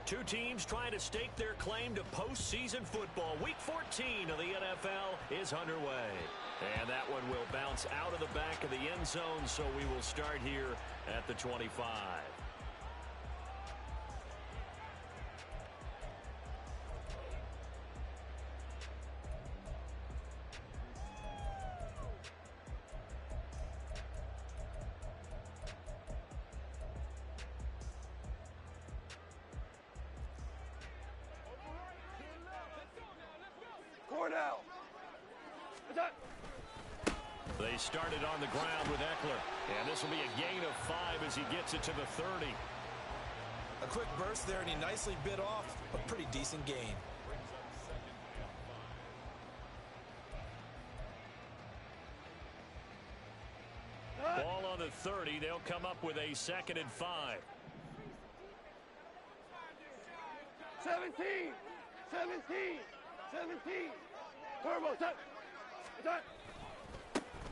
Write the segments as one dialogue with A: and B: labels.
A: Two teams trying to stake their claim to postseason football. Week 14 of the NFL is underway. And that one will bounce out of the back of the end zone, so we will start here at the 25. They started on the ground with Eckler. And this will be a gain of 5 as he gets it to the 30.
B: A quick burst there, and he nicely bit off a pretty decent gain.
A: Ball on the 30. They'll come up with a 2nd and 5.
C: 17. Turbo, set.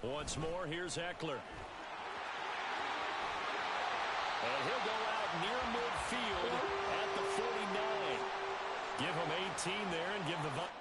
A: Once more, here's Eckler. And he'll go out near midfield at the 49. Give him 18 there and give the Vikes.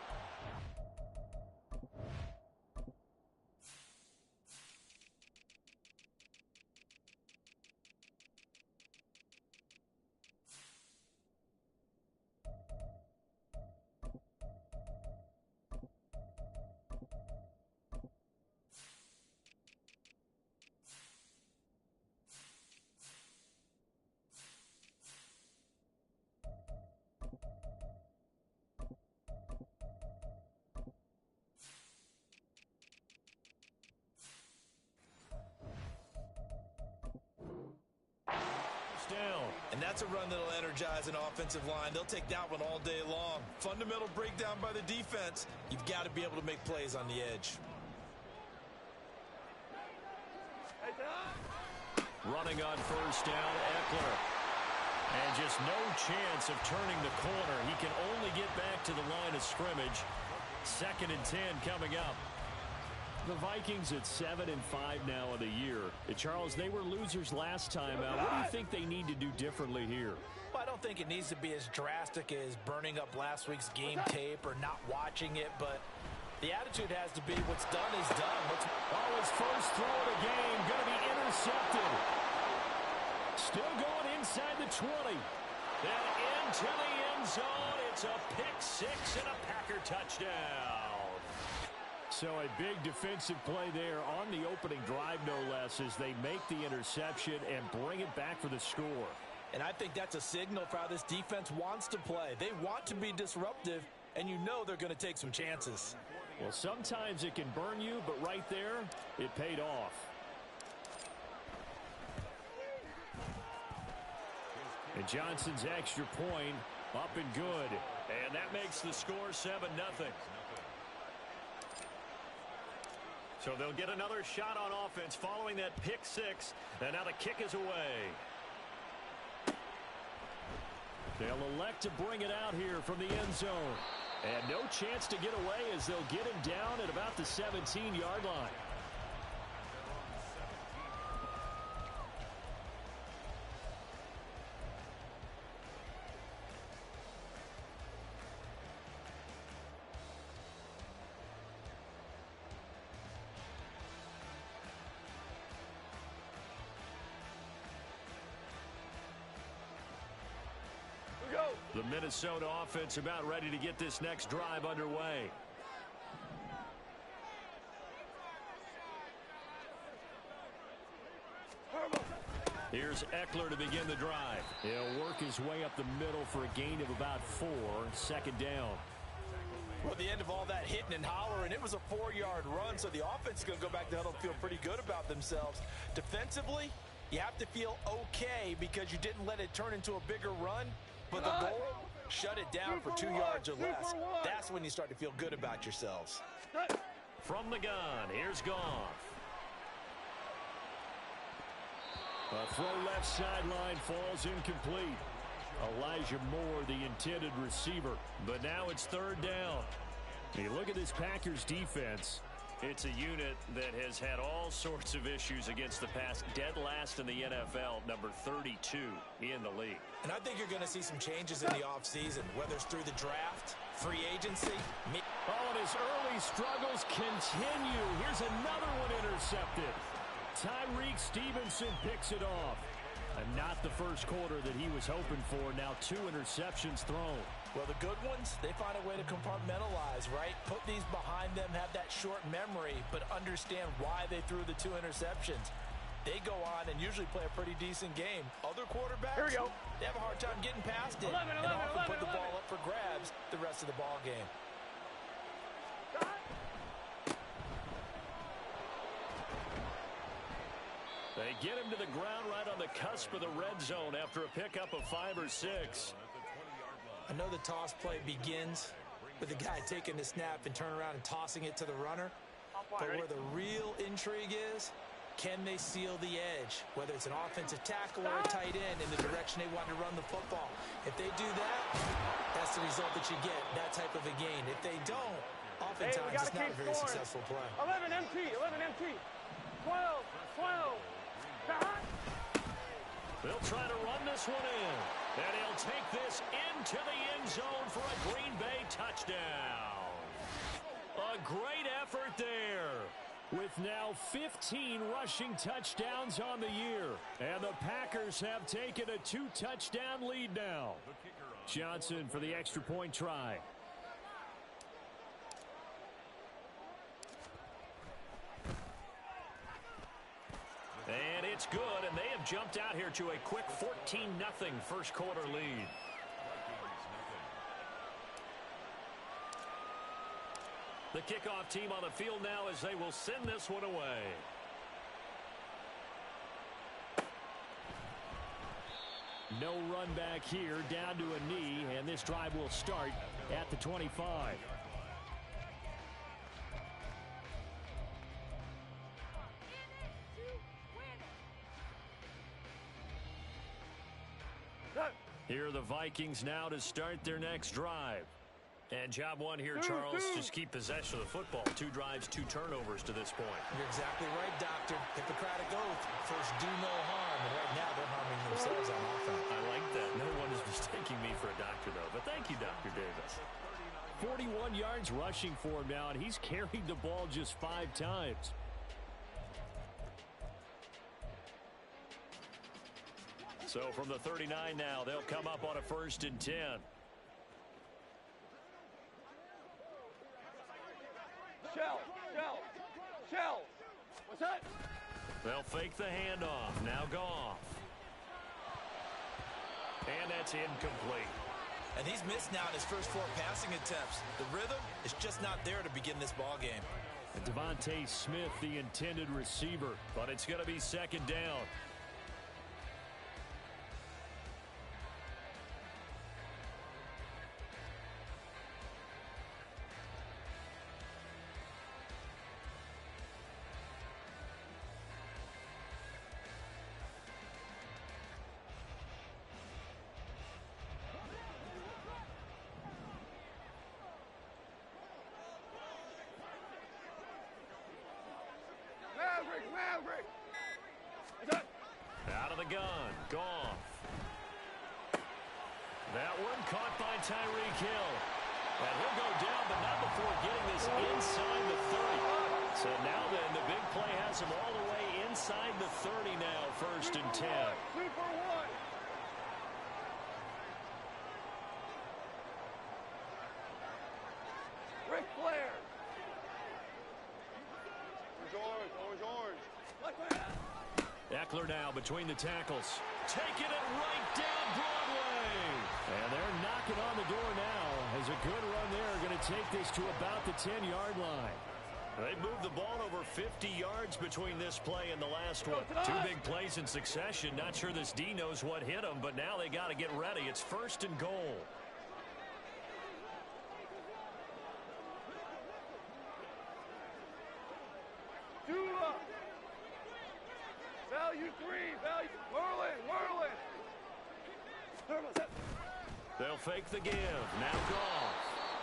A: Down.
B: And that's a run that'll energize an offensive line. They'll take that one all day long. Fundamental breakdown by the defense. You've got to be able to make plays on the edge.
A: Running on first down, Eckler. And just no chance of turning the corner. He can only get back to the line of scrimmage. 2nd and 10 coming up. The Vikings at 7-5 now of the year. Charles, they were losers last time out. What do you think they need to do differently here?
D: Well, I don't think it needs to be as drastic as burning up last week's game tape or not watching it, but the attitude has to be what's done is done.
A: His first throw of the game going to be intercepted. Still going inside the 20. Then into the end zone. It's a pick 6 and a Packer touchdown. So a big defensive play there on the opening drive, no less, as they make the interception and bring it back for the score.
D: And I think that's a signal for how this defense wants to play. They want to be disruptive, and you know they're going to take some chances.
A: Well, sometimes it can burn you, but right there, it paid off. And Johnson's extra point up and good. And that makes the score 7-0. So they'll get another shot on offense following that pick 6. And now the kick is away. They'll elect to bring it out here from the end zone. And no chance to get away as they'll get him down at about the 17-yard line. The Minnesota offense about ready to get this next drive underway. Here's Eckler to begin the drive. He'll work his way up the middle for a gain of about 4. 2nd down.
D: Well, at the end of all that hitting and hollering, it was a 4-yard run, so the offense is going to go back to huddle and feel pretty good about themselves. Defensively, you have to feel okay because you didn't let it turn into a bigger run. But the goal, shut it down for 2 yards or less. That's when you start to feel good about yourselves.
A: From the gun, here's Goff. A throw left sideline falls incomplete. Elijah Moore, the intended receiver. But now it's 3rd down. You look at this Packers defense. It's a unit that has had all sorts of issues against the pass, dead last in the NFL, number 32 in the league.
B: And I think you're going to see some changes in the offseason, whether it's through the draft, free agency.
A: Oh, and his early struggles continue. Here's another one intercepted. Tyreek Stevenson picks it off. And not the first quarter that he was hoping for. Now 2 interceptions thrown.
D: Well, the good ones, they find a way to compartmentalize, right? Put these behind them, have that short memory, but understand why they threw the 2 interceptions. They go on and usually play a pretty decent game. Other quarterbacks,
C: Here we go.
D: They have a hard time getting past it.
C: 11,
D: and often put the
C: 11.
D: ball up for grabs the rest of the ball game.
A: They get him to the ground right on the cusp of the red zone after a pickup of 5 or 6.
B: I know the toss play begins with the guy taking the snap and turn around and tossing it to the runner. But where the real intrigue is, can they seal the edge? Whether it's an offensive tackle or a tight end in the direction they want to run the football. If they do that, that's the result that you get, that type of a gain. If they don't, oftentimes it's not a very successful play.
C: 11 MT, 11 MT. 12, 12.
A: They'll try to run this one in. And he'll take this into the end zone for a Green Bay touchdown. A great effort there. With now 15 rushing touchdowns on the year. And the Packers have taken a 2-touchdown lead now. Johnson for the extra point try. And it's good, and they have jumped out here to a quick 14-0 first quarter lead. The kickoff team on the field now as they will send this one away. No run back here, down to a knee, and this drive will start at the 25. Here are the Vikings now to start their next drive. And job one here, Charles, just keep possession of the football. 2 drives, 2 turnovers to this point.
B: You're exactly right, Doctor. Hippocratic oath. First, do no harm. And right now, they're harming themselves on offense.
A: I like that. No one is mistaking me for a doctor, though. But thank you, Dr. Davis. 41 yards rushing for him now, and he's carried the ball just 5 times. So from the 39 now, they'll come up on a 1st and 10.
C: Shell. What's that?
A: They'll fake the handoff. Now Goff. And that's incomplete.
B: And he's missed now in his first 4 passing attempts. The rhythm is just not there to begin this ball game.
A: And Devontae Smith, the intended receiver, but it's going to be 2nd down.
C: Maverick.
A: Out of the gun. Goff. That one caught by Tyreek Hill. And he'll go down, but not before getting this inside the 30. So now then, the big play has him all the way inside the 30 now, 1st and 10.
C: Super 1. Ric Flair. Orange.
A: Eckler now between the tackles. Taking it right down Broadway. And they're knocking on the door now as a good run there. Going to take this to about the 10-yard line. They moved the ball over 50 yards between this play and the last one. 2 big plays in succession. Not sure this D knows what hit them, but now they got to get ready. It's 1st and goal.
C: Value 3. Whirling.
A: They'll fake the give. Now Goff.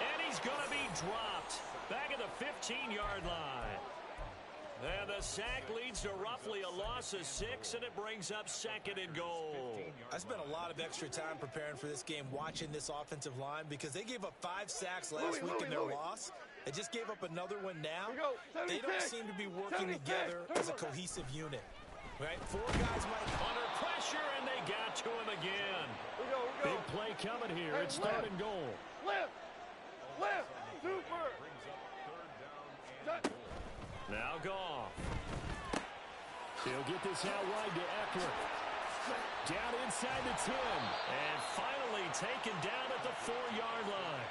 A: And he he's going to be dropped. Back at the 15-yard line. And the sack leads to roughly a loss of 6, and it brings up 2nd and goal.
B: I spent a lot of extra time preparing for this game watching this offensive line because they gave up 5 sacks last week in their loss. They just gave up another one now. They don't seem to be working together as a cohesive unit. Right? 4 guys might
A: under pressure, and they got to him again. Big play coming here. It's 3rd and goal.
C: Left, super.
A: Now Goff. He'll get this out wide to Eckler. Down inside the 10. And finally taken down at the 4-yard line.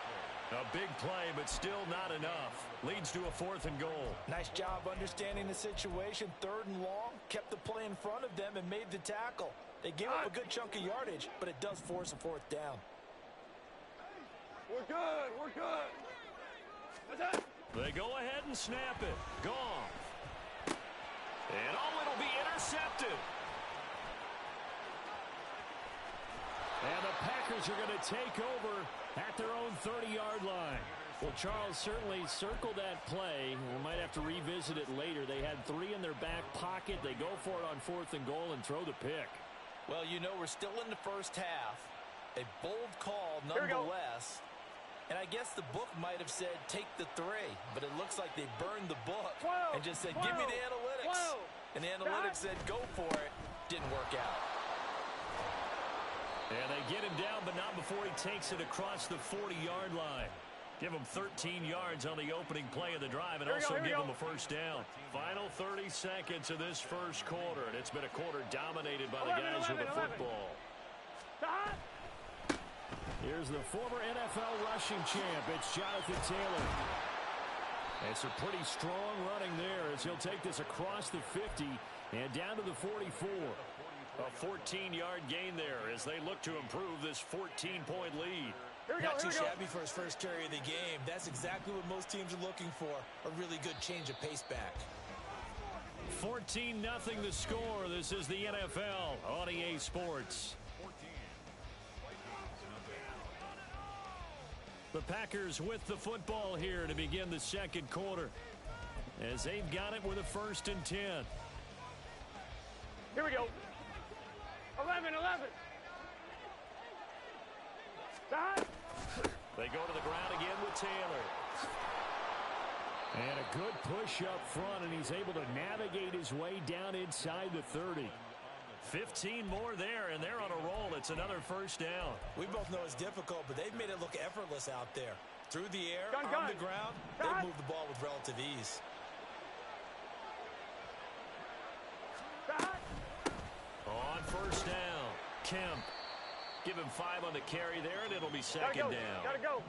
A: A big play, but still not enough. Leads to a 4th and goal.
B: Nice job understanding the situation. 3rd and long. Kept the play in front of them and made the tackle. They gave up a good chunk of yardage, but it does force a 4th down.
C: We're good.
A: They go ahead and snap it. Goff. And it'll be intercepted. And the Packers are going to take over at their own 30-yard line. Well, Charles, certainly circle that play. We might have to revisit it later. They had 3 in their back pocket. They go for it on 4th and goal and throw the pick.
D: Well, you know, we're still in the first half. A bold call nonetheless. And I guess the book might have said take the 3, but it looks like they burned the book and just said give me the analytics. And the analytics said go for it. Didn't work out.
A: And they get him down, but not before he takes it across the 40-yard line. Give him 13 yards on the opening play of the drive and also give him a 1st down. Final 30 seconds of this first quarter, and it's been a quarter dominated by the guys with the football. Here's the former NFL rushing champ. It's Jonathan Taylor. It's a pretty strong running there as he'll take this across the 50 and down to the 44. A 14-yard gain there as they look to improve this 14-point lead.
B: Not too shabby for his first carry of the game. That's exactly what most teams are looking for. A really good change of pace back.
A: 14-0 the score. This is the NFL on EA Sports. The Packers with the football here to begin the second quarter as they've got it with a 1st and 10.
C: Here we go. 11.
A: They go to the ground again with Taylor. And a good push up front, and he's able to navigate his way down inside the 30. 15 more there, and they're on a roll. It's another 1st down.
B: We both know it's difficult, but they've made it look effortless out there. Through the air, on the ground, they've moved the ball with relative ease.
A: On 1st down, Kemp. Give him 5 on the carry there, and it'll be 2nd down.
C: Gotta go.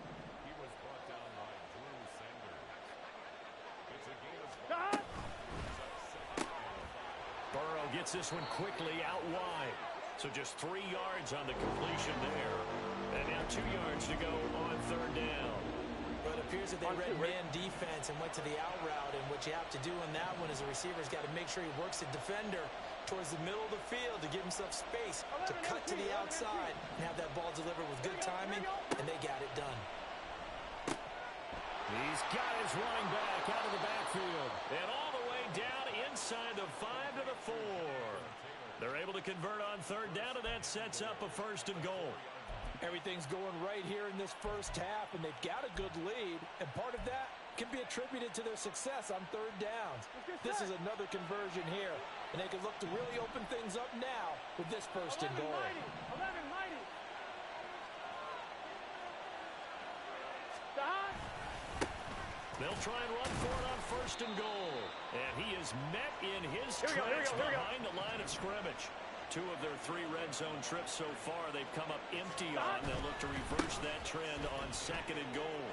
A: Burrow gets this one quickly out wide. So just 3 yards on the completion there. And now 2 yards to go on 3rd down.
B: Well, it appears that they read man defense and went to the out route. And what you have to do on that one is the receiver's got to make sure he works the defender towards the middle of the field to give himself space to cut to the outside and have that ball delivered with good timing, and they got it done.
A: He's got his running back out of the backfield. And all the way down inside the 5 to the 4. They're able to convert on 3rd down, and that sets up a 1st and goal.
B: Everything's going right here in this first half, and they've got a good lead, and part of that can be attributed to their success on 3rd downs. This is another conversion here, and they can look to really open things up now with this 1st and goal.
C: 11 mighty.
A: They'll try and run for it on 1st and goal. And he is met in his tracks behind the line of scrimmage. 2 of their 3 red zone trips so far they've come up empty on. They'll look to reverse that trend on 2nd and goal.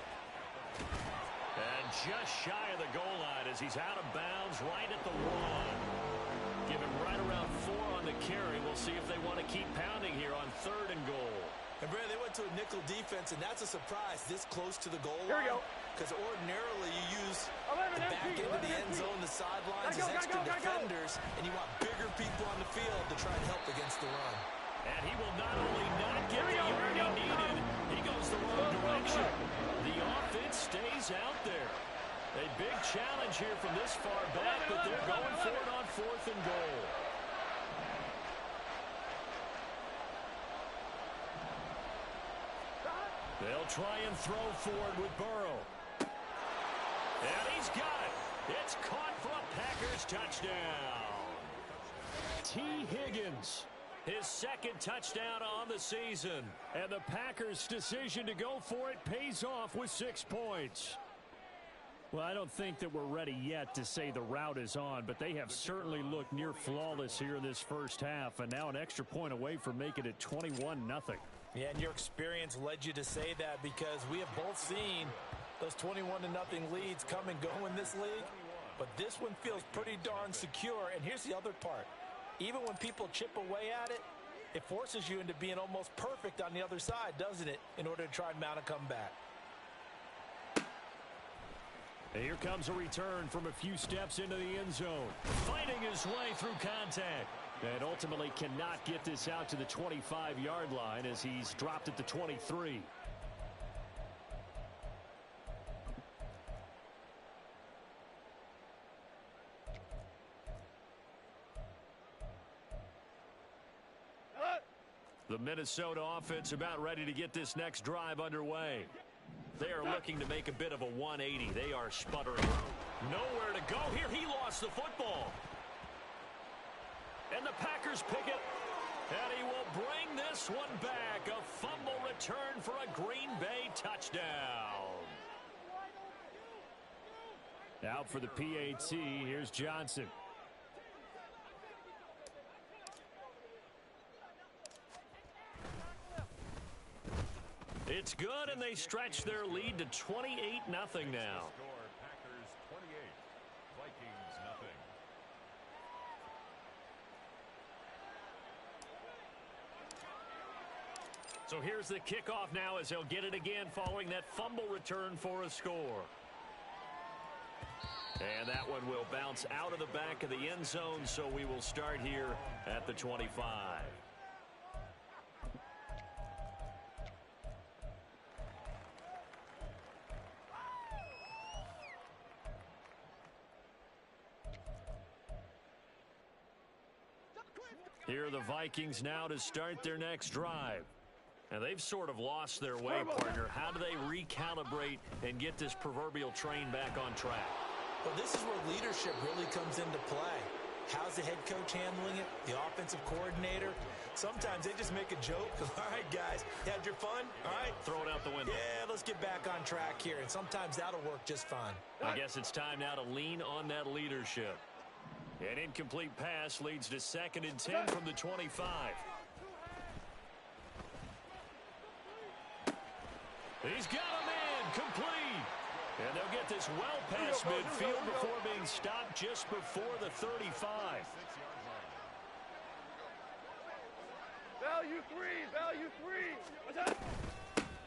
A: And just shy of the goal line as he's out of bounds right at the 1. Give him right around 4 on the carry. We'll see if they want to keep pounding here on 3rd and goal.
B: And, Brad, they went to a nickel defense, and that's a surprise this close to the goal line. Because ordinarily you use the back end of the end zone, the sidelines as extra defenders, and you want bigger people on the field to try and help against the run.
A: And he will not only not get the yard he needed, he goes the wrong direction. The offense stays out there. A big challenge here from this far back, but they're going for it on 4th and goal. They'll try and throw forward with Burrow. And he's got it. It's caught for a Packers touchdown. T. Higgins, his 2nd touchdown on the season. And the Packers' decision to go for it pays off with 6 points.
E: Well, I don't think that we're ready yet to say the route is on, but they have certainly looked near flawless here in this first half, and now an extra point away from making it 21-0.
B: Yeah, and your experience led you to say that because we have both seen those 21-0 leads come and go in this league. But this one feels pretty darn secure. And here's the other part. Even when people chip away at it, it forces you into being almost perfect on the other side, doesn't it, in order to try and mount a comeback.
E: And here comes a return from a few steps into the end zone.
A: Fighting his way through contact.
E: And ultimately cannot get this out to the 25-yard line as he's dropped at the 23. The Minnesota offense about ready to get this next drive underway. They are looking to make a bit of a 180. They are sputtering.
A: Nowhere to go here. He lost the football. And the Packers pick it. And he will bring this one back. A fumble return for a Green Bay touchdown.
E: Out for the PAT. Here's Johnson.
A: It's good, and they stretch their lead to 28-0 now.
F: Packers 28, Vikings nothing.
A: So here's the kickoff now as they'll get it again following that fumble return for a score. And that one will bounce out of the back of the end zone, so we will start here at the 25. Here are the Vikings now to start their next drive. And they've sort of lost their way, partner. How do they recalibrate and get this proverbial train back on track?
B: Well, this is where leadership really comes into play. How's the head coach handling it? The offensive coordinator? Sometimes they just make a joke. All right, guys, had your fun? All right.
A: Throw it out the window.
B: Yeah, let's get back on track here. And sometimes that'll work just fine.
A: I guess it's time now to lean on that leadership. An incomplete pass leads to 2nd and 10 from the 25. He's got a man complete. And they'll get this well past midfield before being stopped just before the 35.
C: Value three.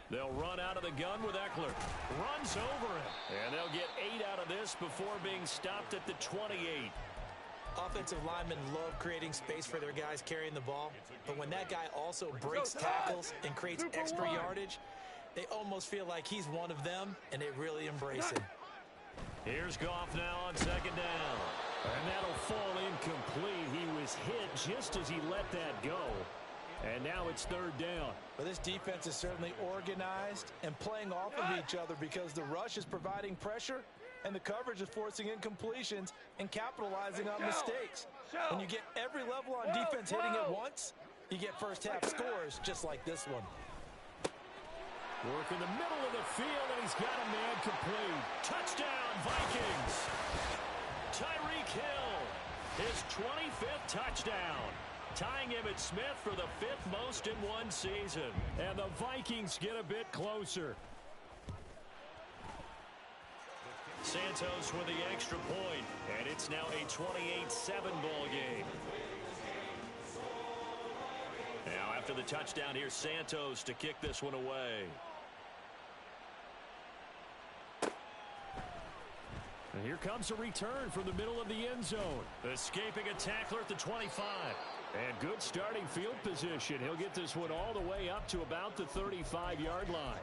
A: They'll run out of the gun with Eckler. Runs over him. And they'll get 8 out of this before being stopped at the 28.
B: Offensive linemen love creating space for their guys carrying the ball, but when that guy also breaks tackles and creates extra yardage, they almost feel like he's one of them, and they really embrace him.
A: Here's Goff now on 2nd down.
E: And that'll fall incomplete. He was hit just as he let that go. And now it's 3rd down.
B: But this defense is certainly organized and playing off of each other because the rush is providing pressure and the coverage is forcing incompletions and capitalizing on mistakes. When you get every level on defense hitting at once, you get first half scores just like this one.
E: Work in the middle of the field, and he's got a man complete.
A: Touchdown, Vikings. Tyreek Hill, his 25th touchdown. Tying Emmitt Smith for the 5th most in one season.
E: And the Vikings get a bit closer.
A: Santos with the extra point, and it's now a 28-7 ball game. Now after the touchdown, here's Santos to kick this one away.
E: And here comes a return from the middle of the end zone. Escaping a tackler at the 25. And good starting field position. He'll get this one all the way up to about the 35-yard line.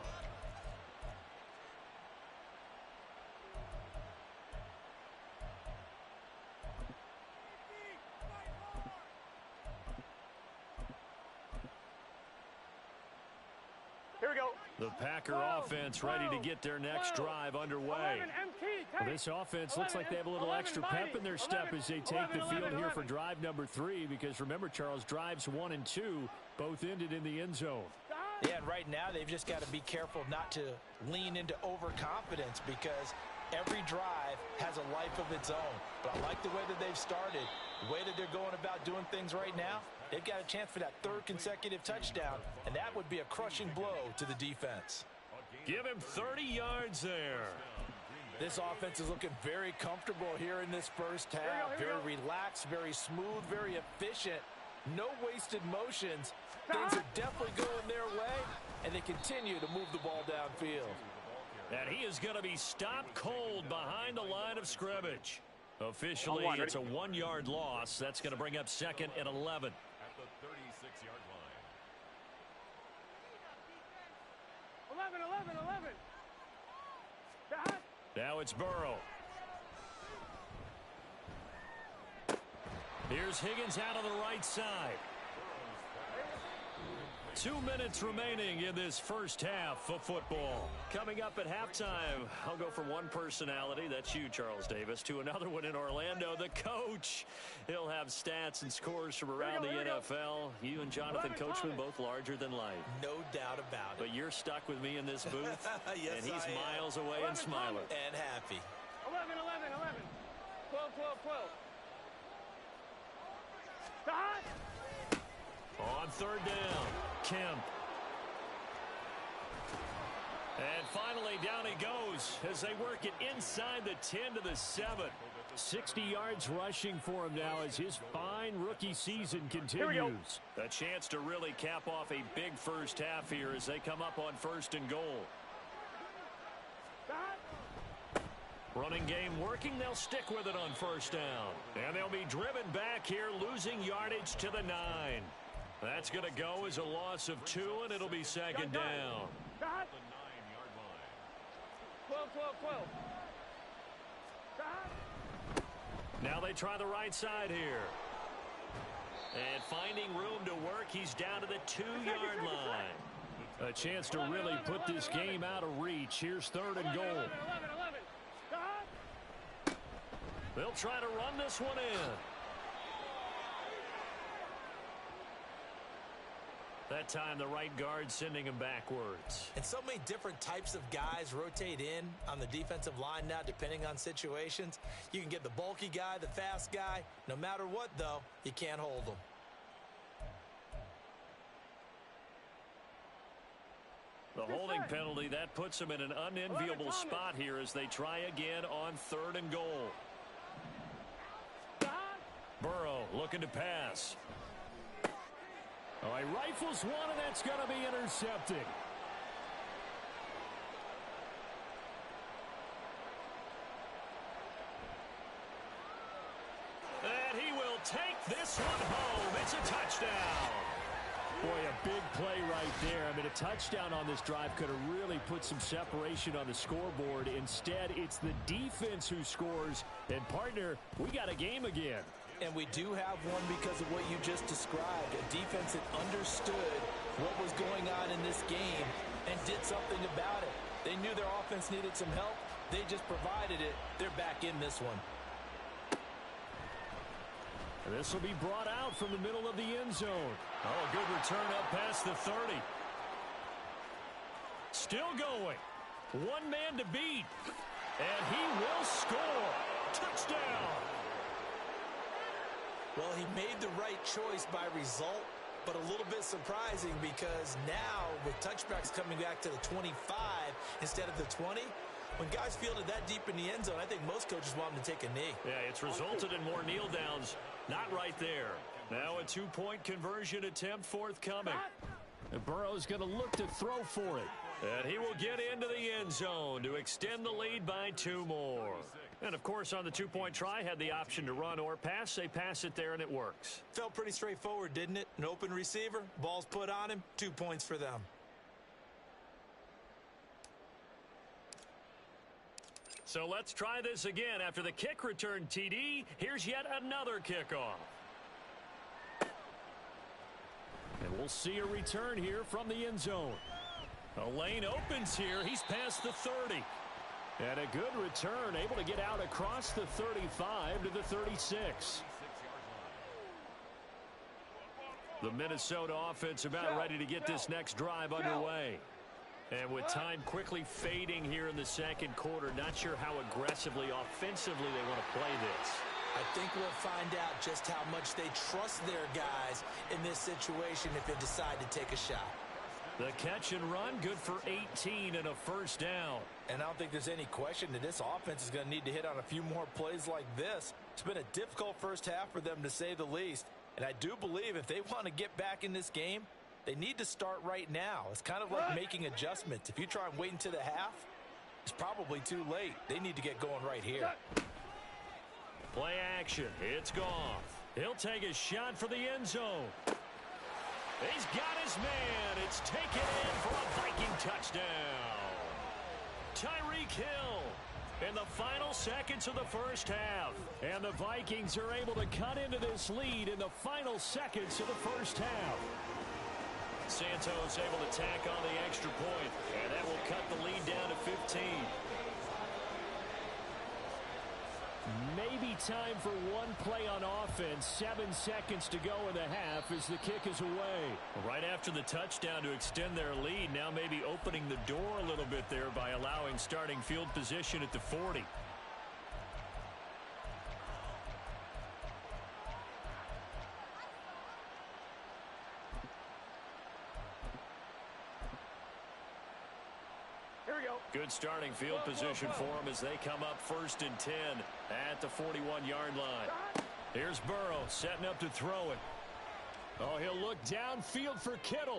C: Here we go.
E: The Packer offense ready to get their next drive underway. Well, this offense looks like they have a little extra pep in their step as they take the field here for drive number 3, because remember, Charles, drives 1 and 2 both ended in the end zone.
B: Yeah, and right now they've just got to be careful not to lean into overconfidence, because every drive has a life of its own. But I like the way that they've started, the way that they're going about doing things right now. They've got a chance for that 3rd consecutive touchdown, and that would be a crushing blow to the defense.
E: Give him 30 yards there.
B: This offense is looking very comfortable here in this first half. Very relaxed, very smooth, very efficient. No wasted motions. Things are definitely going their way, and they continue to move the ball downfield.
E: And he is going to be stopped cold behind the line of scrimmage. Officially, it's a 1-yard loss. That's going to bring up 2nd and 11.
F: At the 36-yard line.
C: 11.
E: Now it's Burrow. Here's Higgins out on the right side. 2 minutes remaining in this first half of football. Coming up at halftime, I'll go from one personality, that's you, Charles Davis, to another one in Orlando, the coach. He'll have stats and scores from around the NFL. You and Jonathan Coachman both larger than life.
B: No doubt about it.
E: But you're stuck with me in this booth,
B: yes,
E: and he's miles away and smiling.
B: And happy.
C: 11. 12.
E: On 3rd down, Kemp. And finally, down he goes as they work it inside the 10 to the 7. 60 yards rushing for him now as his fine rookie season continues. A chance to really cap off a big first half here as they come up on 1st and goal. Running game working. They'll stick with it on 1st down. And they'll be driven back here, losing yardage to the 9. That's going to go as a loss of 2, and it'll be 2nd down.
F: The 9-yard line.
C: 12.
E: Now they try the right side here. And finding room to work, he's down to the 2-yard line. A chance to really put this game out of reach. Here's 3rd and goal.
C: 11.
E: They'll try to run this one in. That time the right guard sending him backwards.
B: And so many different types of guys rotate in on the defensive line now, depending on situations. You can get the bulky guy, the fast guy. No matter what, though, you can't hold them.
E: The holding penalty, that puts him in an unenviable spot here as they try again on 3rd and goal. Burrow looking to pass. Oh, he rifles one, and that's going to be intercepted. And he will take this one home. It's a touchdown. Boy, a big play right there. I mean, a touchdown on this drive could have really put some separation on the scoreboard. Instead, it's the defense who scores. And, partner, we got a game again.
B: And we do have one because of what you just described. A defense that understood what was going on in this game and did something about it. They knew their offense needed some help. They just provided it. They're back in this one.
E: This will be brought out from the middle of the end zone. Oh, a good return up past the 30. Still going. One man to beat. And he will score. Touchdown.
B: Well, he made the right choice by result, but a little bit surprising because now with touchbacks coming back to the 25 instead of the 20, when guys fielded that deep in the end zone, I think most coaches want them to take a knee.
E: Yeah, it's resulted in more kneel downs. Not right there. Now a 2-point conversion attempt forthcoming. And Burrow's going to look to throw for it. And he will get into the end zone to extend the lead by 2 more. And, of course, on the two-point try, had the option to run or pass. They pass it there, and it works.
B: Felt pretty straightforward, didn't it? An open receiver, ball's put on him, 2 points for them.
E: So let's try this again. After the kick return TD, here's yet another kickoff. And we'll see a return here from the end zone. A lane opens here. He's past the 30. And a good return, able to get out across the 35 to the 36. The Minnesota offense about ready to get this next drive underway. And with time quickly fading here in the second quarter, not sure how aggressively, offensively they want to play this.
B: I think we'll find out just how much they trust their guys in this situation if they decide to take a shot.
E: The catch and run, good for 18 and a first down.
D: And I don't think there's any question that this offense is going to need to hit on a few more plays like this. It's been a difficult first half for them, to say the least. And I do believe if they want to get back in this game, they need to start right now. It's kind of like making adjustments. If you try and wait until the half, it's probably too late. They need to get going right here.
E: Play action. It's Goff. He'll take a shot for the end zone. He's got his man. It's taken in for a Viking touchdown. Tyreek Hill in the final seconds of the first half. And the Vikings are able to cut into this lead in the final seconds of the first half. Santos able to tack on the extra point, and that will cut the lead down to 15. Maybe time for one play on offense. 7 seconds to go in the half as the kick is away. Right after the touchdown to extend their lead, now maybe opening the door a little bit there by allowing starting field position at the 40. Good starting field position for them as they come up 1st and 10 at the 41-yard line. Here's Burrow setting up to throw it. Oh, he'll look downfield for Kittle.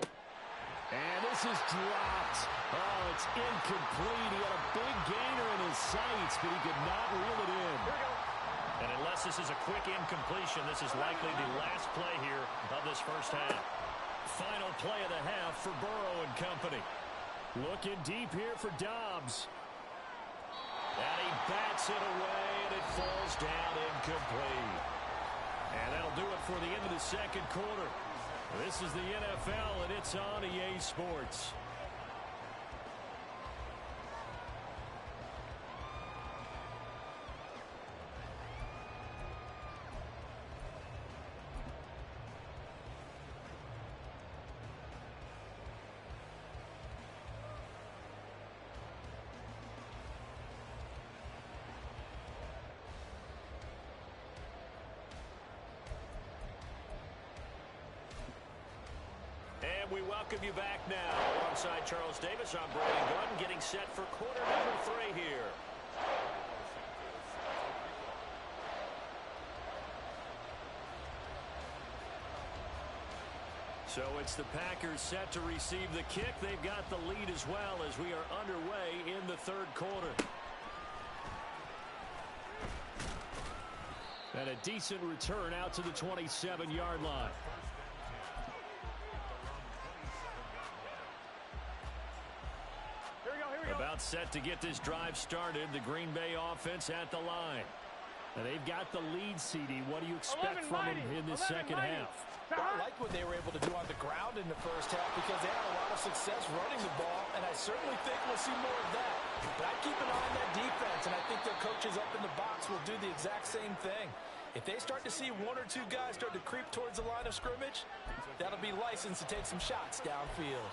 E: And this is dropped. Oh, it's incomplete. He had a big gainer in his sights, but he could not reel it in. And unless this is a quick incompletion, this is likely the last play here of this first half. Final play of the half for Burrow and company. Looking deep here for Dobbs. And he bats it away, and it falls down incomplete. And that'll do it for the end of the second quarter. This is the NFL, and it's on EA Sports. We welcome you back now. Alongside Charles Davis, I'm Brandon Gordon, getting set for quarter number 3 here. So it's the Packers set to receive the kick. They've got the lead as well as we are underway in the third quarter. And a decent return out to the 27-yard line. About set to get this drive started. The Green Bay offense at the line. And they've got the lead, CD. What do you expect from them in this second half?
D: Well, I like what they were able to do on the ground in the first half because they had a lot of success running the ball, and I certainly think we'll see more of that. But I keep an eye on that defense, and I think their coaches up in the box will do the exact same thing. If they start to see 1 or 2 guys start to creep towards the line of scrimmage, that'll be licensed to take some shots downfield.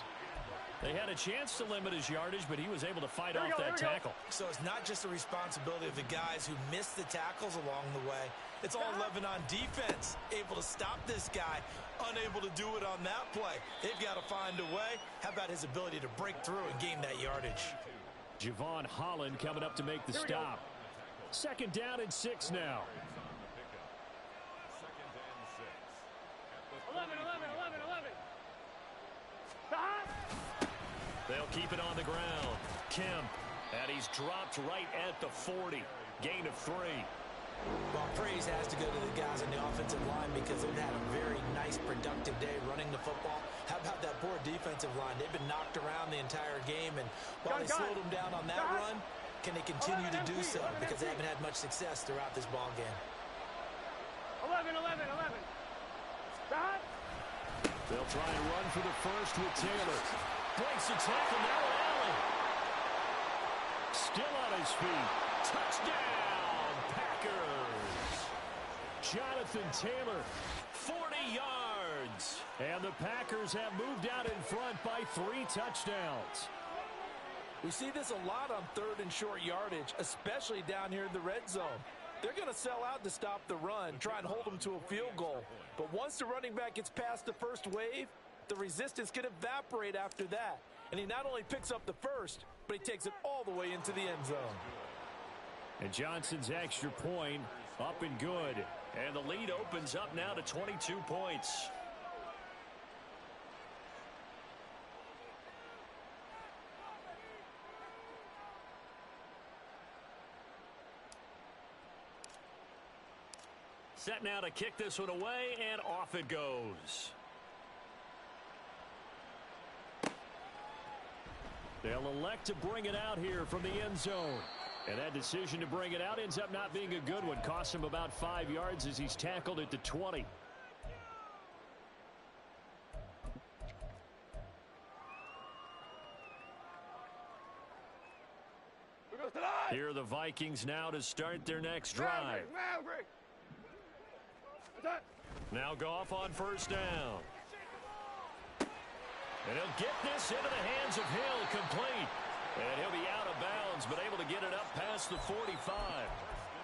E: They had a chance to limit his yardage, but he was able to fight off that tackle.
B: So it's not just the responsibility of the guys who missed the tackles along the way. It's all 11 on defense. Able to stop this guy, unable to do it on that play. They've got to find a way. How about his ability to break through and gain that yardage?
E: Javon Holland coming up to make the stop. 2nd down and 6 now.
C: 11.
E: They'll keep it on the ground. Kemp, and he's dropped right at the 40. Gain of 3.
B: Well, praise has to go to the guys on the offensive line because they've had a very nice, productive day running the football. How about that poor defensive line? They've been knocked around the entire game, and while they slowed them down on that run, can they continue to do so? Because they haven't had much success throughout this ball game.
C: 11.
E: They'll try and run for the first with Taylor. Breaks the tackle, now Allen. Still on his feet. Touchdown, Packers. Jonathan Taylor, 40 yards. And the Packers have moved out in front by 3 touchdowns.
D: We see this a lot on 3rd and short yardage, especially down here in the red zone. They're going to sell out to stop the run, try and hold them to a field goal. But once the running back gets past the first wave, the resistance can evaporate after that. And he not only picks up the first, but he takes it all the way into the end zone.
E: And Johnson's extra point up and good. And the lead opens up now to 22 points. Set now to kick this one away, and off it goes. They'll elect to bring it out here from the end zone. And that decision to bring it out ends up not being a good one. Costs him about 5 yards as he's tackled at the 20. Here are the Vikings now to start their next drive. Now Goff on first down. And he'll get this into the hands of Hill, complete. And he'll be out of bounds, but able to get it up past the 45.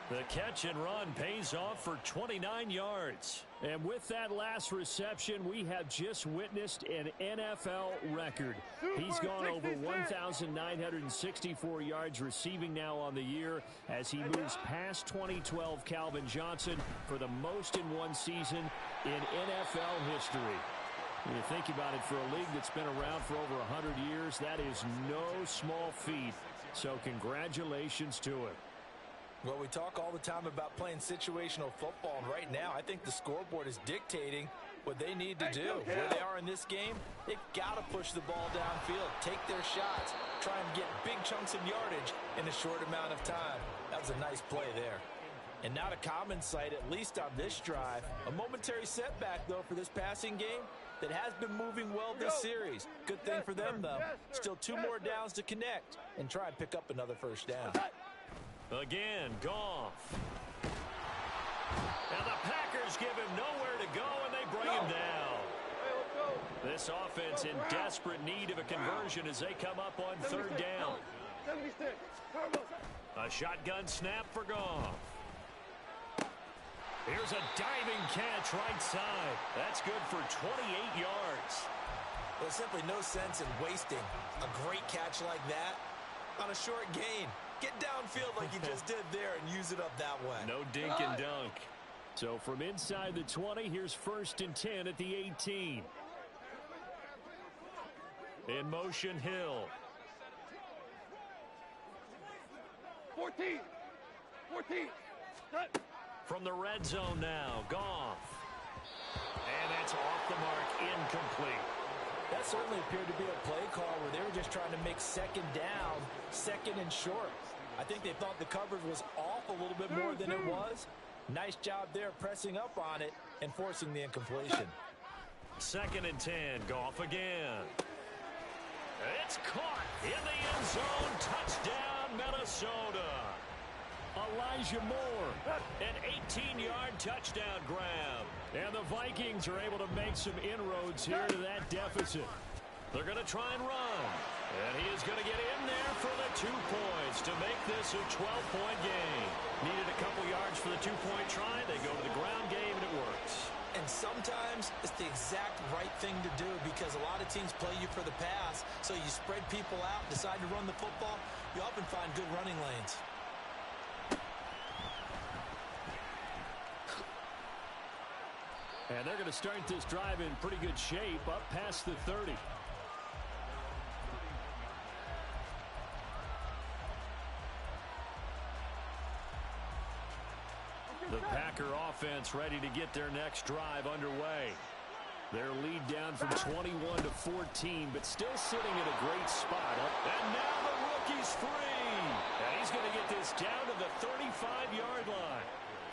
E: The catch and run pays off for 29 yards. And with that last reception, we have just witnessed an NFL record. He's gone over 1,964 yards receiving now on the year as he moves past 2012 Calvin Johnson for the most in one season in NFL history. When you think about it, for a league that's been around for over 100 years, that is no small feat. So congratulations to him.
D: Well, we talk all the time about playing situational football, and right now I think the scoreboard is dictating what they need to do. Where they are in this game, they've got to push the ball downfield, take their shots, try and get big chunks of yardage in a short amount of time. That was a nice play there. And not a common sight, at least on this drive. A momentary setback, though, for this passing game that has been moving well this series. Good thing for them, though. Still 2 more downs to connect and try and pick up another first down.
E: Again, Goff. And the Packers give him nowhere to go, and they bring him down. This offense in desperate need of a conversion as they come up on 3rd down. A shotgun snap for Goff. Here's a diving catch right side. That's good for 28 yards.
B: There's simply no sense in wasting a great catch like that on a short gain. Get downfield like you just did there and use it up that way.
E: No dink and dunk. So from inside the 20, here's 1st and 10 at the 18. In motion, Hill.
C: 14. Cut.
E: From the red zone now, Goff. And that's off the mark, incomplete.
D: That certainly appeared to be a play call where they were just trying to make 2nd down, 2nd and short. I think they thought the coverage was off a little bit more than it was. Nice job there pressing up on it and forcing the incompletion.
E: 2nd and 10, Goff again. It's caught in the end zone. Touchdown, Minnesota. Elijah Moore, an 18-yard touchdown grab. And the Vikings are able to make some inroads here to that deficit. They're going to try and run. And he is going to get in there for the 2 points to make this a 12-point game. Needed a couple yards for the 2-point try. They go to the ground game, and it works.
B: And sometimes it's the exact right thing to do because a lot of teams play you for the pass. So you spread people out, decide to run the football. You often find good running lanes.
E: And they're going to start this drive in pretty good shape up past the 30. offense ready to get their next drive underway. Their lead down from 21 to 14, but still sitting at a great spot. And now the rookie's free. And he's going to get this down to the 35-yard line.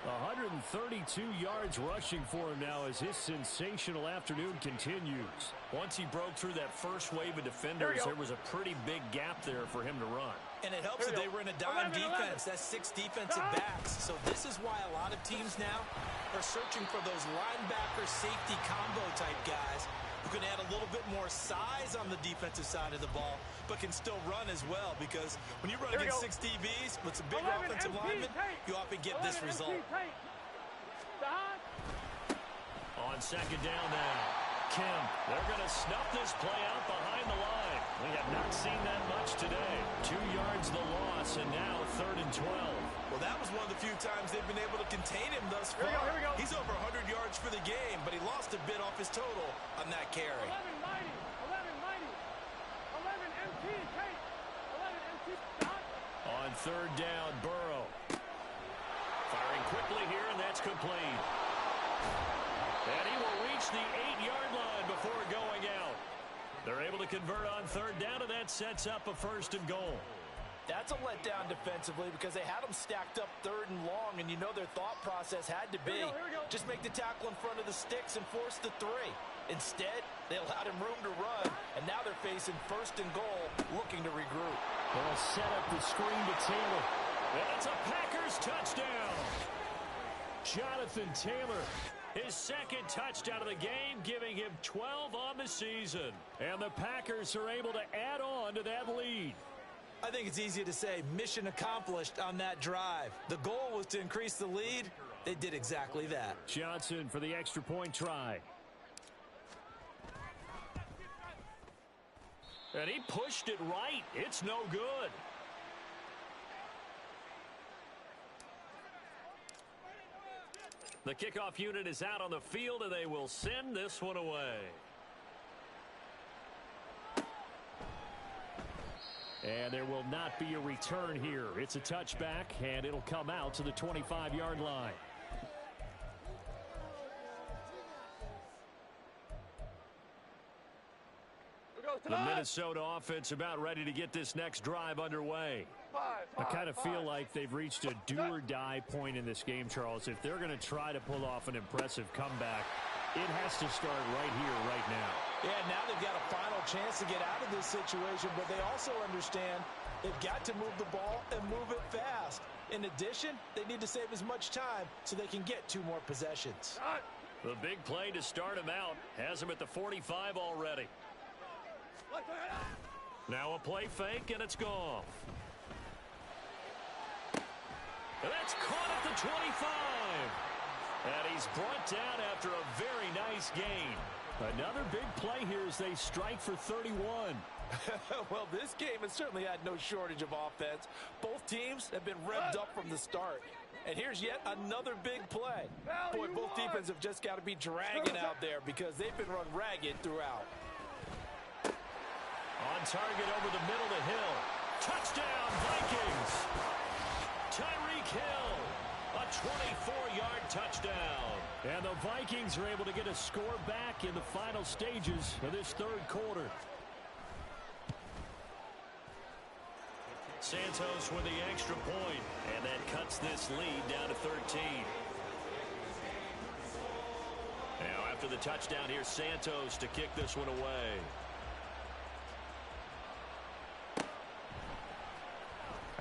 E: 132 yards rushing for him now as his sensational afternoon continues. Once he broke through that first wave of defenders, there was a pretty big gap there for him to run.
B: And it helps that they were in a dime defense. That's 6 defensive backs. So this is why a lot of teams now are searching for those linebacker safety combo type guys who can add a little bit more size on the defensive side of the ball, but can still run as well, because when you run against 6 DBs with some big offensive linemen, you often get this result.
E: On second down now, Kim, they're going to snuff this play out behind the line. We have not seen that much today. 2 yards the loss, and now 3rd and 12.
D: Well, that was one of the few times they've been able to contain him thus far.
C: Here we go.
D: He's over 100 yards for the game, but he lost a bit off his total on that carry.
C: 11 mighty. 11 mighty. 11 MT, Kate. 11 MT, dot.
E: On 3rd down, Burrow. Firing quickly here, and that's complete. And he will reach the 8-yard line before going out. They're able to convert on 3rd down, and that sets up a 1st and goal.
D: That's a letdown defensively because they had them stacked up 3rd and long, and you know their thought process had to be
C: Here we go.
D: just make the tackle in front of the sticks and force the 3. Instead, they allowed him room to run, and now they're facing 1st and goal, looking to regroup.
E: They'll set up the screen to Taylor. And it's a Packers touchdown. Jonathan Taylor, his 2nd touchdown of the game, giving him 12 on the season. And the Packers are able to add on to that lead.
B: I think it's easy to say mission accomplished on that drive. The goal was to increase the lead. They did exactly that.
E: Johnson for the extra point try. And he pushed it right. It's no good. The kickoff unit is out on the field, and they will send this one away. And there will not be a return here. It's a touchback, and it'll come out to the 25-yard line. The Minnesota offense about ready to get this next drive underway. I kind of feel like they've reached a do-or-die point in this game, Charles. If they're going to try to pull off an impressive comeback, it has to start right here, right now.
B: Yeah, now they've got a final chance to get out of this situation, but they also understand they've got to move the ball and move it fast. In addition, they need to save as much time so they can get 2 more possessions.
E: The big play to start him out has him at the 45 already. Now a play fake, and it's gone. That's caught at the 25. And he's brought down after a very nice gain. Another big play here as they strike for 31.
D: Well, this game has certainly had no shortage of offense. Both teams have been revved up from the start. And here's yet another big play. Boy, both defenses have just got to be dragging out there because they've been run ragged throughout.
E: On target over the middle to Hill. Touchdown, Vikings. Tyreek Hill, a 24-yard touchdown. And the Vikings are able to get a score back in the final stages of this 3rd quarter. Santos with the extra point, and that cuts this lead down to 13. Now after the touchdown, here's Santos to kick this one away.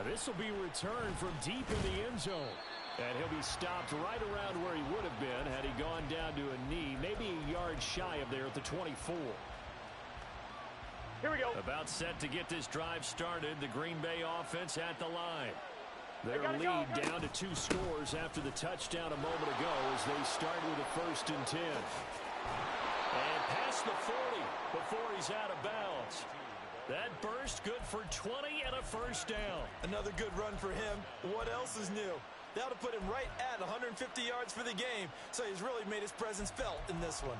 E: This will be returned from deep in the end zone. And he'll be stopped right around where he would have been had he gone down to a knee, maybe a yard shy of there at the 24.
C: Here we go.
E: About set to get this drive started, the Green Bay offense at the line. Their lead down to 2 scores after the touchdown a moment ago as they start with a 1st and 10. And past the 40 before he's out of bounds. That burst good for 20 and a 1st down.
B: Another good run for him. What else is new? That'll put him right at 150 yards for the game, so he's really made his presence felt in this one.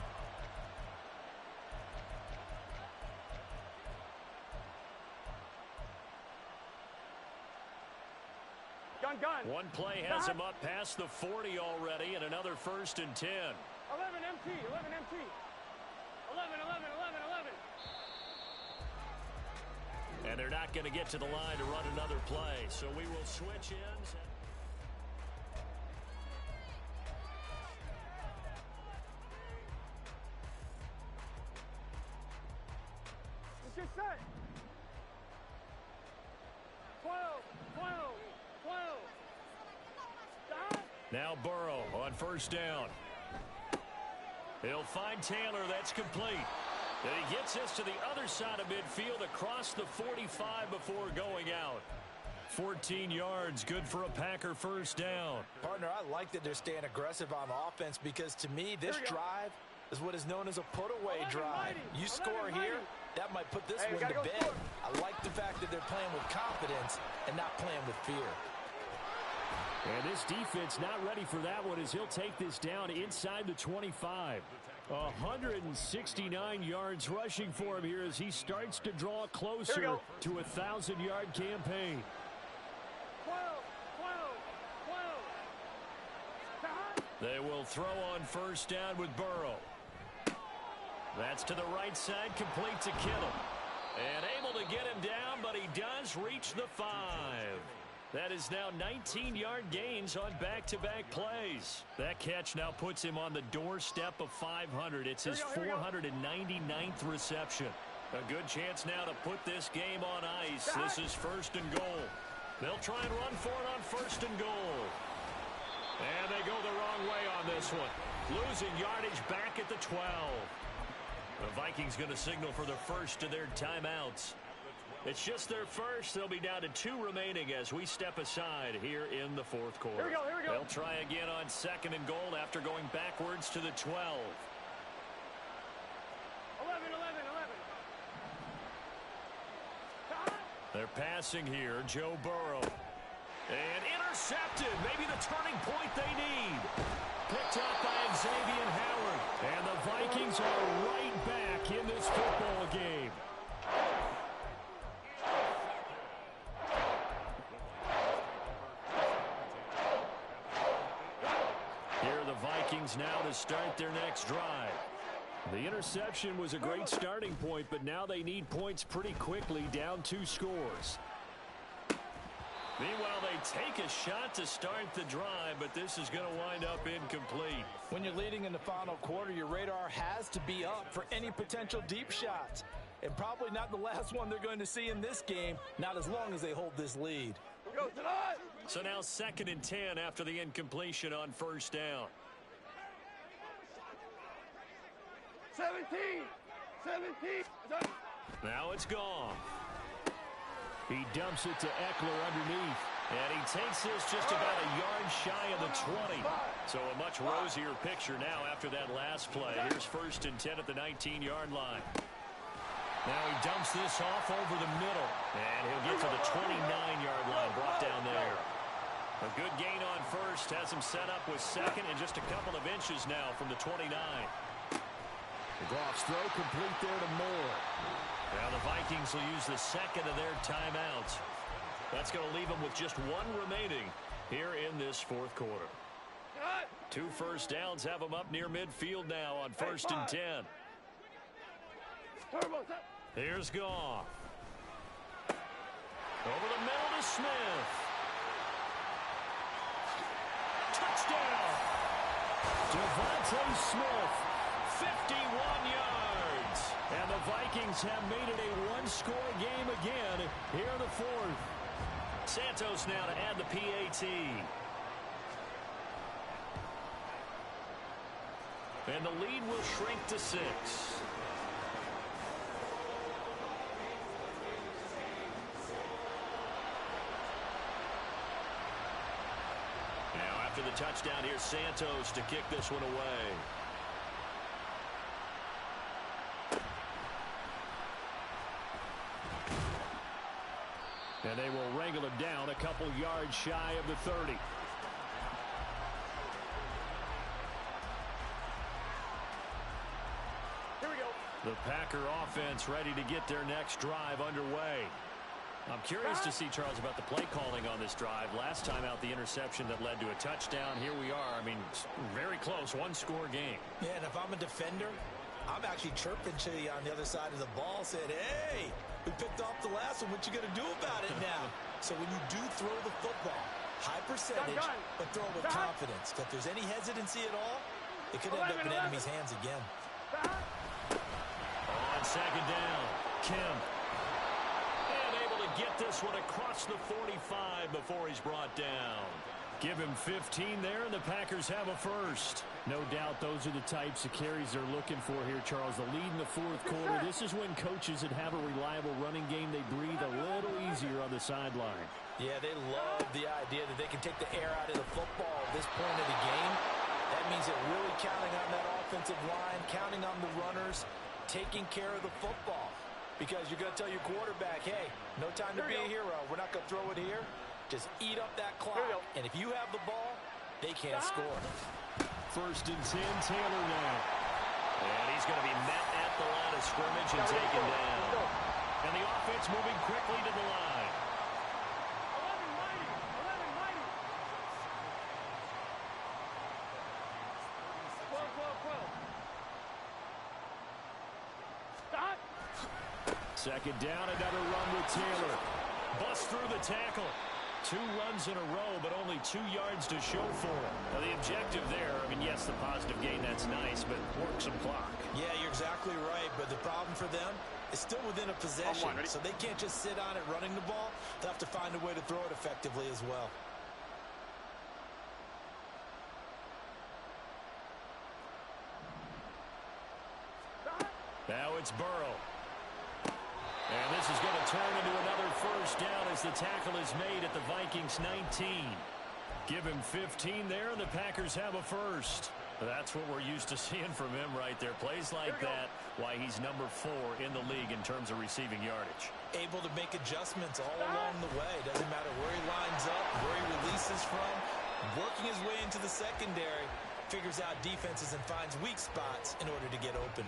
C: gun.
E: One play has him up past the 40 already, and another 1st and 10.
C: 11 MT, 11 MT. 11, 11, 11, 11.
E: And they're not going to get to the line to run another play, so we will switch ends.
C: Let's get set. 12, 12, 12. Stop.
E: Now Burrow on 1st down. He'll find Taylor. That's complete. And he gets this to the other side of midfield across the 45 before going out. 14 yards, good for a Packer 1st down.
B: Partner, I like that they're staying aggressive on offense because to me, this drive is what is known as a put-away drive. You score here, that might put this one to bed. I like the fact that they're playing with confidence and not playing with fear.
E: And this defense not ready for that one as he'll take this down inside the 25. 169 yards rushing for him here as he starts to draw closer to a 1,000-yard campaign.
C: 12, 12, 12.
E: They will throw on 1st down with Burrow. That's to the right side, complete to Kittle. And able to get him down, but he does reach the 5. That is now 19-yard gains on back-to-back plays. That catch now puts him on the doorstep of 500. It's his 499th reception. A good chance now to put this game on ice. This is 1st and goal. They'll try and run for it on 1st and goal. And they go the wrong way on this one. Losing yardage back at the 12. The Vikings going to signal for the first of their timeouts. It's just their first. They'll be down to 2 remaining as we step aside here in the 4th quarter.
C: Here we go, here we go.
E: They'll try again on 2nd and goal after going backwards to the 12.
C: 11, 11, 11.
E: They're passing here. Joe Burrow. And intercepted. Maybe the turning point they need. Picked up by Xavier Howard. And the Vikings are right back in this football game. Now to start their next drive. The interception was a great starting point, but now they need points pretty quickly, down 2 scores. Meanwhile, they take a shot to start the drive, but this is going to wind up incomplete.
B: When you're leading in the final quarter, your radar has to be up for any potential deep shots. And probably not the last one they're going to see in this game, not as long as they hold this lead.
E: So now 2nd and 10 after the incompletion on 1st down.
C: 17, 17.
E: Now it's gone. He dumps it to Eckler underneath. And he takes this just about a yard shy of the 20. So a much rosier picture now after that last play. Here's 1st and 10 at the 19-yard line. Now he dumps this off over the middle. And he'll get to the 29-yard line, brought down there. A good gain on 1st. Has him set up with 2nd and just a couple of inches now from the 29. Goff's throw complete there to Moore. Now the Vikings will use the 2nd of their timeouts. That's going to leave them with just 1 remaining here in this 4th quarter. 2 first downs have them up near midfield now on 1st and 10. Here's Goff. Over the middle to Smith. Touchdown! Devontae Smith. 51 yards. And the Vikings have made it a 1-score game again here in the 4th. Santos now to add the PAT. And the lead will shrink to 6. Now after the touchdown, here's Santos to kick this one away. And they will wrangle him down a couple yards shy of the 30.
C: Here we go.
E: The Packer offense ready to get their next drive underway. I'm curious to see, Charles, about the play calling on this drive. Last time out, the interception that led to a touchdown. Here we are. I mean, very close, one-score game.
B: Yeah, and if I'm a defender, I'm actually chirping to you on the other side of the ball, saying, hey, we picked off the last one. What you going to do about it now? So when you do throw the football, high percentage, but throw it with confidence. If there's any hesitancy at all, it could end up in enemy's hands again.
E: On second down, Kim. And able to get this one across the 45 before he's brought down. Give him 15 there, and the Packers have a first.
G: No doubt those are the types of carries they're looking for here, Charles. The lead in the fourth quarter. This is when coaches that have a reliable running game, they breathe a little easier on the sideline.
B: Yeah, they love the idea that they can take the air out of the football at this point of the game. That means they're really counting on that offensive line, counting on the runners, taking care of the football. Because you're going to tell your quarterback, hey, no time to be a hero. We're not going to throw it here. Just eat up that clock. And if you have the ball, they can't score.
G: First and 10, Taylor now.
E: And he's going to be met at the line of scrimmage and taken down. And the offense moving quickly to the line.
C: 11 mighty. 11 mighty. 12, 12, 12. Stop.
G: Second down, another run with Taylor.
E: Bust through the tackle. 2 runs in a row, but only 2 yards to show for it. Now, the objective there, I mean, yes, the positive gain, that's nice, but work some clock.
B: Yeah, you're exactly right, but the problem for them is still within a possession, so they can't just sit on it running the ball. They'll have to find a way to throw it effectively as well.
E: Now it's Burrow. And this is going to turn into another first down as the tackle is made at the Vikings 19. Give him 15 there, and the Packers have a first. That's what we're used to seeing from him right there. Plays like that, why he's number 4 in the league in terms of receiving yardage.
B: Able to make adjustments all along the way. Doesn't matter where he lines up, where he releases from. Working his way into the secondary, figures out defenses and finds weak spots in order to get open.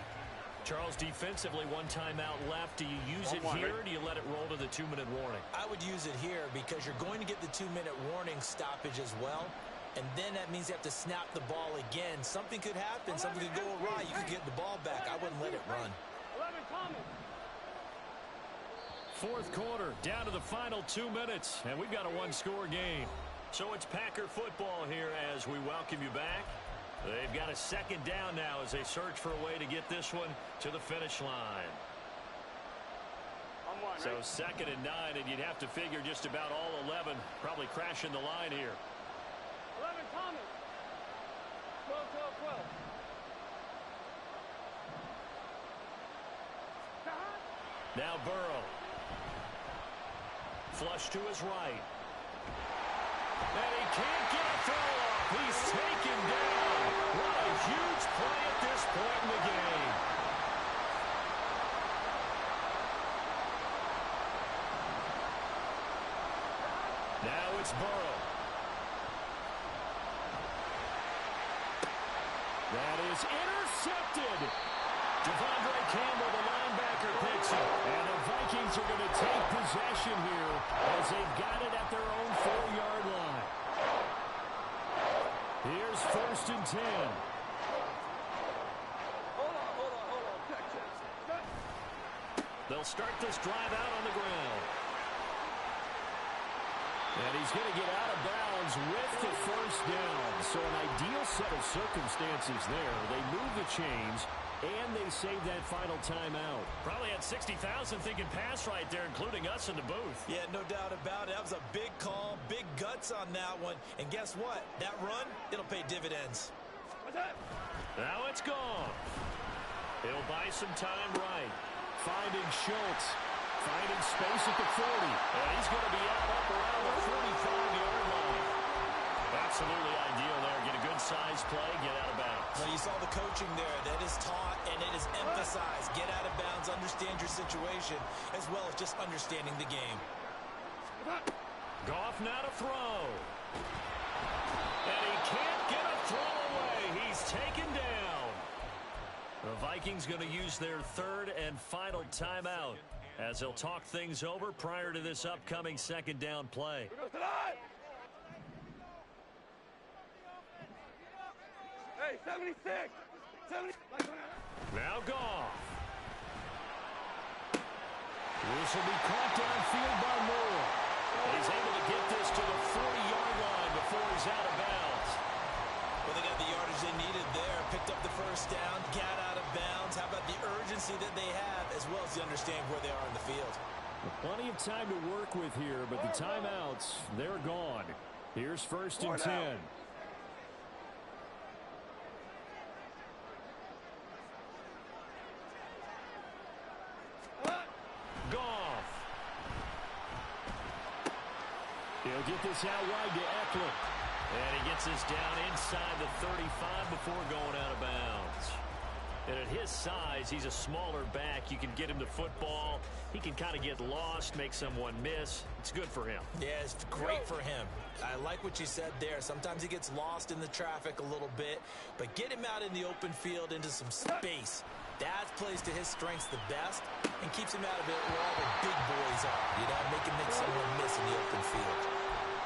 E: Charles, defensively, 1 timeout left. Do you use it here, or do you let it roll to the 2-minute warning?
B: I would use it here because you're going to get the 2-minute warning stoppage as well. And then that means you have to snap the ball again. Something could happen. Something could go awry. You could get the ball back. I wouldn't let it run.
C: 11 Thomas.
E: Fourth quarter, down to the final 2 minutes, and we've got a 1-score game. So it's Packer football here as we welcome you back. They've got a second down now as they search for a way to get this one to the finish line. So second and 9, and you'd have to figure just about all 11 probably crashing the line here.
C: 11 Thomas. 12, 12, 12.
E: Now Burrow. Flush to his right. And he can't get a throw off. He's taken down. What a huge play at this point in the game. Now it's Burrow. That is intercepted. Devondre Campbell, the linebacker, picks it. And the Vikings are going to take possession here as they've got it at their own 4-yard line. Here's first and 10.
C: Hold on. Check.
E: They'll start this drive out on the ground. And he's going to get out of bounds with the first down. So an ideal set of circumstances there. They move the chains, and they save that final timeout. Probably had 60,000 thinking pass right there, including us in the booth.
B: Yeah, no doubt about it. That was a big call, big guts on that one. And guess what? That run, it'll pay dividends.
E: Now it's gone. He'll buy some time right. Finding Schultz. Finding space at the 40. And he's going to be out up around the 45-yard line. Absolutely ideal there. Get a good size play, get out of bounds.
B: Well, you saw the coaching there. That is taught and it is emphasized. Get out of bounds, understand your situation, as well as just understanding the game.
E: Goff now to throw. And he can't get a throw away. He's taken down. The Vikings going to use their 3rd and final timeout. as they'll talk things over prior to this upcoming second down play.
C: Hey, 76! 70!
E: Now Goff. This will be caught downfield by Moore. He's able to get this to the 40-yard line before he's out of bounds.
B: Well, they got the yardage they needed there. Picked up the first down, got out of bounds. How about the urgency that they have, as well as the understanding where they are in the field?
G: Plenty of time to work with here, but the timeouts, they're gone. Here's 1st and 10.
E: Goff.
G: He'll get this out wide to Eckler.
E: And he gets this down inside the 35 before going out of bounds. And at his size, he's a smaller back. You can get him to football. He can kind of get lost, make someone miss. It's good for him.
B: Yeah, it's great for him. I like what you said there. Sometimes he gets lost in the traffic a little bit, but get him out in the open field into some space. That plays to his strengths the best and keeps him out of it where all the big boys are. You know, make him make someone miss in the open field.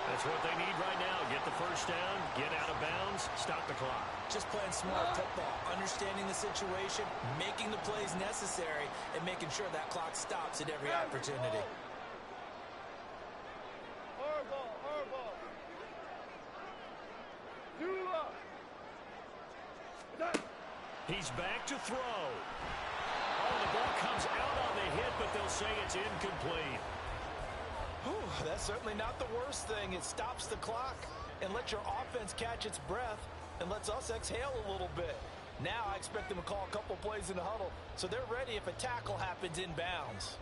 E: That's what they need right now. Get the first down, get out of bounds, stop the clock.
B: Just playing smart football, understanding the situation, making the plays necessary, and making sure that clock stops at every opportunity.
C: Horrible, horrible.
E: He's back to throw. Oh, the ball comes out on the hit, but they'll say it's incomplete.
D: Whew, that's certainly not the worst thing. It stops the clock and lets your offense catch its breath and lets us exhale a little bit. Now I expect them to call a couple plays in the huddle so they're ready if a tackle happens in bounds.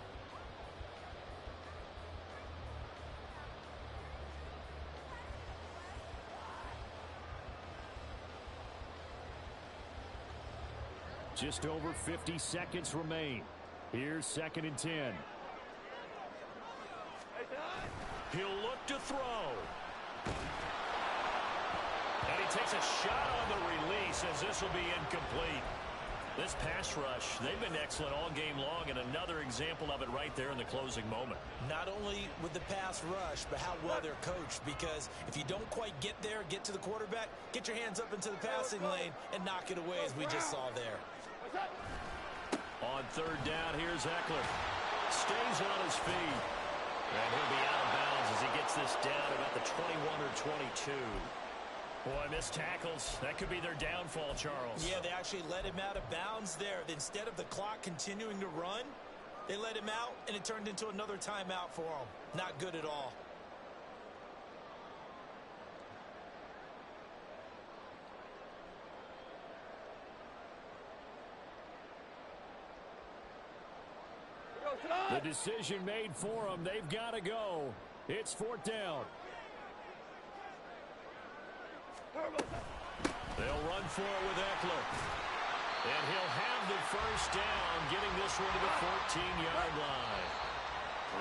G: Just over 50 seconds remain. Here's 2nd and 10.
E: He'll look to throw. And he takes a shot on the release as this will be incomplete. This pass rush, they've been excellent all game long, and another example of it right there in the closing moment.
B: Not only with the pass rush, but how well they're coached, because if you don't quite get there, get to the quarterback, get your hands up into the passing lane and knock it away as we just saw there.
E: On 3rd down, here's Eckler. Stays on his feet. And he'll be out of bounds as he gets this down about the 21 or 22. Boy, missed tackles. That could be their downfall, Charles.
B: Yeah, they actually let him out of bounds there. Instead of the clock continuing to run, they let him out, and it turned into another timeout for him. Not good at all.
G: The decision made for them. They've got to go. It's 4th down.
E: They'll run for it with Eckler. And he'll have the first down, getting this one to the 14-yard line.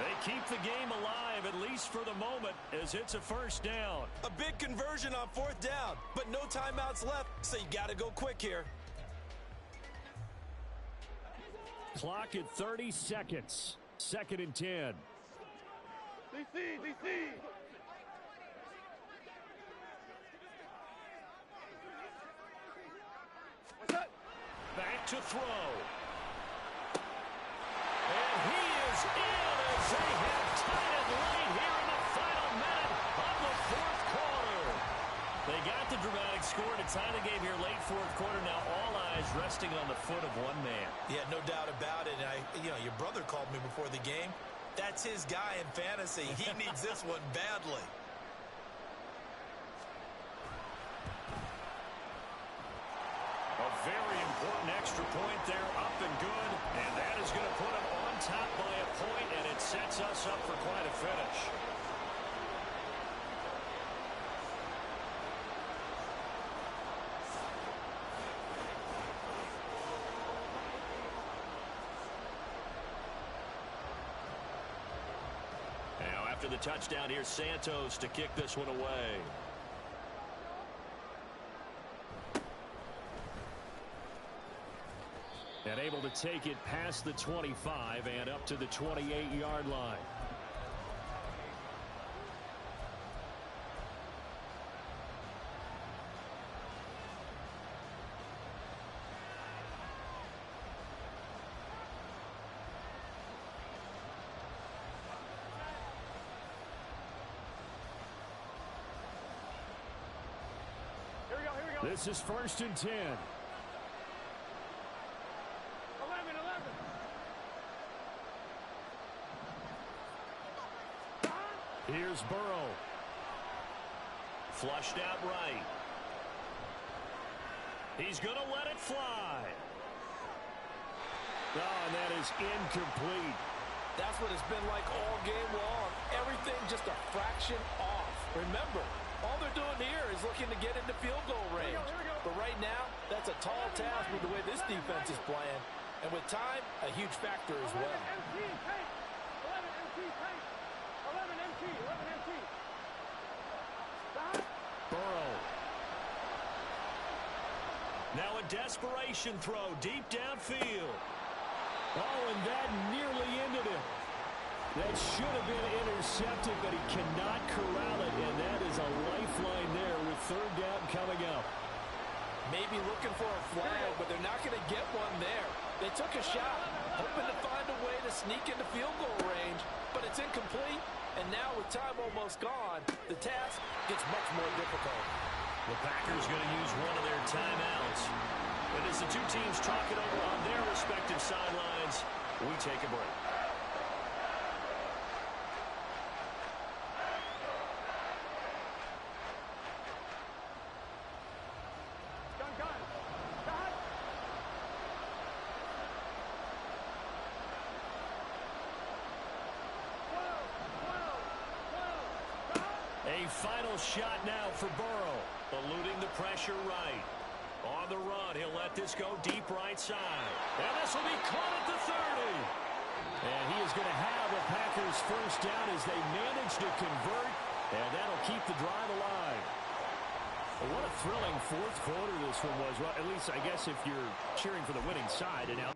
E: They keep the game alive, at least for the moment, as it's a first down.
B: A big conversion on 4th down, but no timeouts left, so you got to go quick here.
G: Clock at 30 seconds. 2nd and 10.
C: DC, DC.
E: Back to throw. And he is in as they have tied it late here in the final minute of the 4th quarter. They got the dramatic score to tie the game here late 4th quarter. Now all eyes resting on the foot of one man.
B: Yeah, no doubt about it. And your brother called me before the game. That's his guy in fantasy. He needs this one badly.
E: A very important extra point there, up and good. And that is going to put him on top by a point, and it sets us up for quite a finish. Now, after the touchdown, here's Santos to kick this one away.
G: And able to take it past the 25 and up to the 28-yard line. This is 1st and 10.
C: 11.
G: Here's Burrow.
E: Flushed out right. He's going to let it fly.
G: Oh, and that is incomplete.
D: That's what it's been like all game long. Everything just a fraction off. Remember, all they're doing here is looking to get into field goal range.
C: Here we go.
D: But right now, that's a tall task with the way this defense is playing. And with time, a huge factor as well.
C: 11 MT, take. 11 MT, take. 11 MT, 11 MT. Stop.
G: Burrow.
E: Now a desperation throw deep downfield.
G: Oh, and that nearly ended it. That should have been intercepted, but he cannot corral it, and that is a lifeline there with 3rd down coming up.
D: Maybe looking for a flag, but they're not going to get one there. They took a shot, hoping to find a way to sneak into field goal range, but it's incomplete, and now with time almost gone, the task gets much more difficult.
E: The Packers going to use one of their timeouts. And as the two teams talk it over on their respective sidelines, we take a break. A final shot now for Burrow, eluding the pressure right. On the run, he'll let this go deep right side. And this will be caught at the 30.
G: And he is going to have a Packers 1st down as they manage to convert, and that'll keep the drive alive. Well, what a thrilling 4th quarter this one was. Well, at least I guess if you're cheering for the winning side. And now